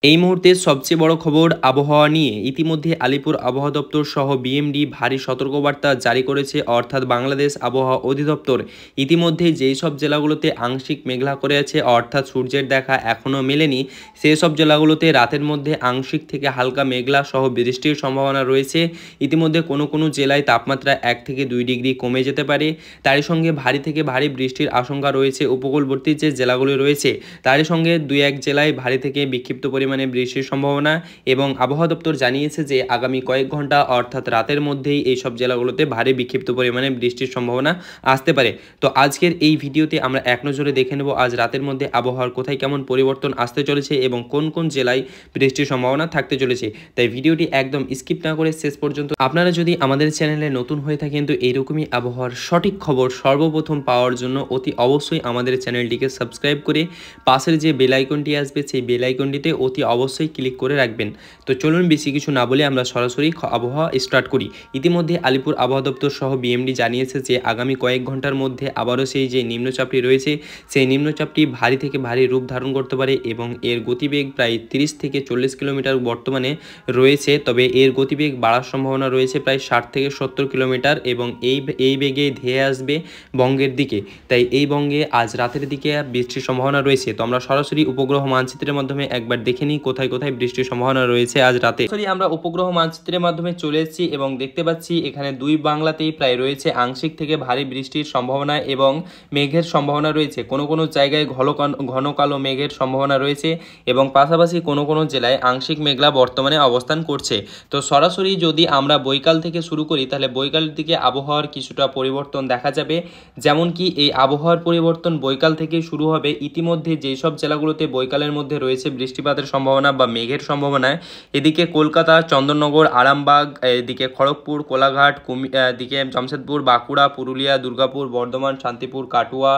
এই মুহূর্তে সবচেয়ে বড় খবর আবহাওয়া নিয়ে। ইতিমধ্যে আলিপুর আবহাওয়া দপ্তর সহ বিএমডি ভারী সতর্কবার্তা জারি করেছে, অর্থাৎ বাংলাদেশ আবহাওয়া অধিদপ্তর। ইতিমধ্যে যেই সব জেলাগুলোতে আংশিক মেঘলা করে আছে, অর্থাৎ সূর্যের দেখা এখনও মেলেনি, সেই সব জেলাগুলোতে রাতের মধ্যে আংশিক থেকে হালকা মেঘলা সহ বৃষ্টির সম্ভাবনা রয়েছে। ইতিমধ্যে কোনো কোনো জেলায় তাপমাত্রা 1 থেকে 2 ডিগ্রি কমে যেতে পারে। তারই সঙ্গে ভারী থেকে ভারী বৃষ্টির আশঙ্কা রয়েছে উপকূলবর্তী যে জেলাগুলি রয়েছে, তারই সঙ্গে 2-1 জেলায় ভারী থেকে বিক্ষিপ্ত পরিমাণে বৃষ্টির সম্ভাবনা। এবং আবহাওয়া দপ্তর জানিয়েছে যে আগামী কয়েক ঘন্টা অর্থাৎ রাতের মধ্যেই এই সব জেলাগুলোতে ভারী বিক্ষিপ্ত পরিমাণে বৃষ্টির সম্ভাবনা আসতে পারে। তো আজকের এই ভিডিওতে আমরা এক নজরে দেখে নেব আজ রাতের মধ্যে আবহাওয়ার কোথায় কেমন পরিবর্তন আসতে চলেছে এবং কোন কোন জেলায় বৃষ্টির সম্ভাবনা থাকতে চলেছে। তাই ভিডিওটি একদম স্কিপ না করে শেষ পর্যন্ত। আপনারা যদি আমাদের চ্যানেলে নতুন হয়ে থাকেন তো এইরকমই আবহাওয়ার সঠিক খবর সর্বপ্রথম পাওয়ার জন্য অতি অবশ্যই আমাদের চ্যানেলটিকে সাবস্ক্রাইব করে পাশের যে বেল আইকনটি আসবে সেই বেল আইকনটিতে অতি অবশ্যই ক্লিক করে রাখবেন। তো চলুন বেশি কিছু না বলে আমরা সরাসরি আবহাওয়া স্টার্ট করি। ইতিমধ্যে আলিপুর আবহাওয়া দপ্তর সহ বিএমডি জানিয়েছে যে আগামী কয়েক ঘন্টার মধ্যে আবারও সেই যে নিম্নচাপটি রয়েছে সেই নিম্নচাপটি ভারী থেকে ভারী রূপ ধারণ করতে পারে এবং এর গতিবেগ প্রায় 30 থেকে 40 কিলোমিটার বর্তমানে রয়েছে। তবে এর গতিবেগ বাড়ার সম্ভাবনা রয়েছে প্রায় 60 থেকে 70 কিলোমিটার এবং এই বেগে ধেয়ে আসবে বঙ্গের দিকে। তাই এই বঙ্গে আজ রাতের দিকে বৃষ্টির সম্ভাবনা রয়েছে। তো আমরা সরাসরি উপগ্রহ মানচিত্রের মাধ্যমে একবার দেখে নিই কোথায় কোথায় বৃষ্টির সম্ভাবনা রয়েছে আজ রাতে। আমরা উপগ্রহ মানচিত্রের মাধ্যমে চলে এসেছি এবং দেখতে পাচ্ছি এখানে দুই বাংলাতেই প্রায় রয়েছে আংশিক থেকে ভারী বৃষ্টির সম্ভাবনা এবং মেঘের সম্ভাবনা রয়েছে। কোনো কোনো জায়গায় ঘন কালো মেঘের সম্ভাবনা রয়েছে এবং পাশাপাশি কোনো কোনো জেলায় আংশিক মেঘলা বর্তমানে অবস্থান করছে। তো সরাসরি যদি আমরা বৈকাল থেকে শুরু করি তাহলে বৈকালের দিকে আবহাওয়ার কিছুটা পরিবর্তন দেখা যাবে। যেমন কি এই আবহাওয়ার পরিবর্তন বৈকাল থেকে শুরু হবে। ইতিমধ্যে যেই সব জেলাগুলোতে বৈকালের মধ্যে রয়েছে বৃষ্টিপাতের সম্ভাবনা বা মেঘের সম্ভাবনা, এদিকে কলকাতা, চন্দননগর, আরামবাগ, এদিকে খড়গপুর, কোলাঘাট, এদিকে জামশেদপুর, বাঁকুড়া, পুরুলিয়া, দুর্গাপুর, বর্ধমান, শান্তিপুর, কাটুয়া,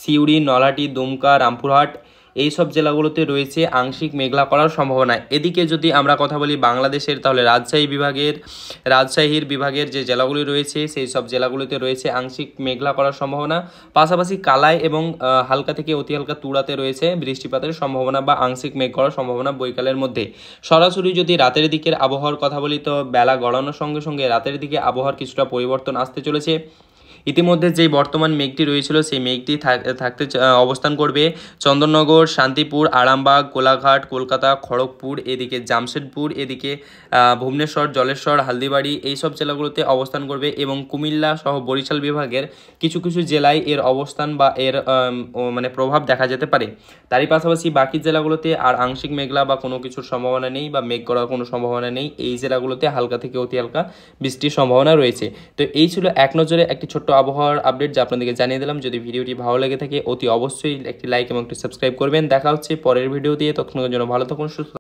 সিউড়ি, নলহাটি, দুমকা, রামপুরহাট, এই সব জেলাগুলোতে রয়েছে আংশিক মেঘলা করার সম্ভাবনা। এদিকে যদি আমরা কথা বলি বাংলাদেশের, তাহলে রাজশাহীর বিভাগের যে জেলাগুলি রয়েছে সেই সব জেলাগুলিতে রয়েছে আংশিক মেঘলা করার সম্ভাবনা। পাশাপাশি কালাই এবং হালকা থেকে অতি হালকা তুড়াতে রয়েছে বৃষ্টিপাতের সম্ভাবনা বা আংশিক মেঘ করার সম্ভাবনা বৈকালের মধ্যে। সরাসরি যদি রাতের দিকের আবহাওয়ার কথা বলি তো বেলা গড়ানোর সঙ্গে সঙ্গে রাতের দিকে আবহাওয়ার কিছুটা পরিবর্তন আসতে চলেছে। ইতিমধ্যে যেই বর্তমান মেঘটি রয়েছিল সেই মেঘটি অবস্থান করবে চন্দননগর, শান্তিপুর, আরামবাগ, কোলাঘাট, কলকাতা, খড়গপুর, এদিকে জামশেদপুর, এদিকে ভুবনেশ্বর, জলেশ্বর, হালদিবাড়ি, এই সব জেলাগুলোতে অবস্থান করবে এবং কুমিল্লা সহ বরিশাল বিভাগের কিছু কিছু জেলায় এর অবস্থান বা এর মানে প্রভাব দেখা যেতে পারে। তারই পাশাপাশি বাকি জেলাগুলোতে আর আংশিক মেঘলা বা কোনো কিছুর সম্ভাবনা নেই বা মেঘ করার কোনো সম্ভাবনা নেই। এই জেলাগুলোতে হালকা থেকে অতি হালকা বৃষ্টির সম্ভাবনা রয়েছে। তো এই ছিল এক নজরে একটি ছোট্ট আবহাওয়ার আপডেট যা আপনাদেরকে জানিয়ে দিলাম। যদি ভিডিওটি ভালো লেগে থাকে অতি অবশ্যই একটি লাইক এবং একটি সাবস্ক্রাইব করবেন। দেখা হচ্ছে পরের ভিডিও দিয়ে, ততক্ষণের জন্য ভালো থাকুন, সুস্থ।